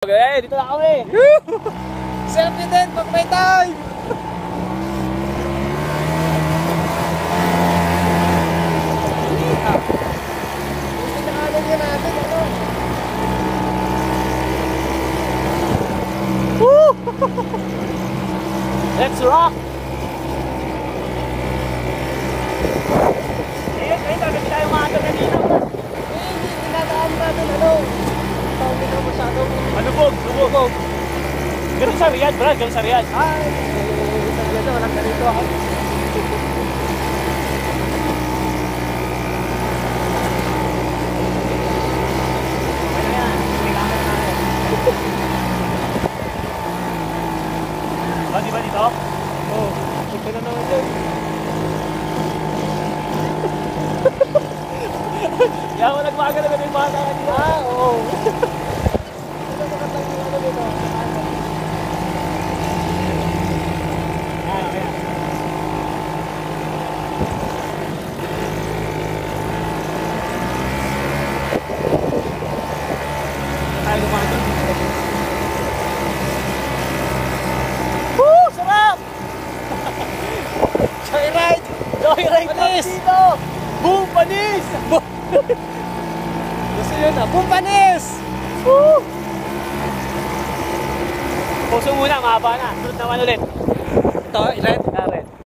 Okay, dito na kami. Selfie din pag may time. Pinakalan niya natin ano. Woo! Let's rock! Ayun, talagang tayo maaga na dito. Hindi pinakalan natin ano. Tawag nila masyadong Lubog. Ganun sa Riyadh, Brad. Ganun sa Riyadh. ay. Sa Riyadh walang ganito ako. Ano yan? Kailangan natin. Di ba dito? Oo. Ito na naman yun. Kaya ako nagmaga na ganun yung bata kanina. Oo. Ito na naman yung ano dito. Tayo lumaga. Woo! Sarap! Joyride! Joyride Panis! dito! Boom! Panis! Gusto yun na. Pumpanis! Woo! Puso muna, mahaba na. Sunod naman ulit. Ito, ilan? Red.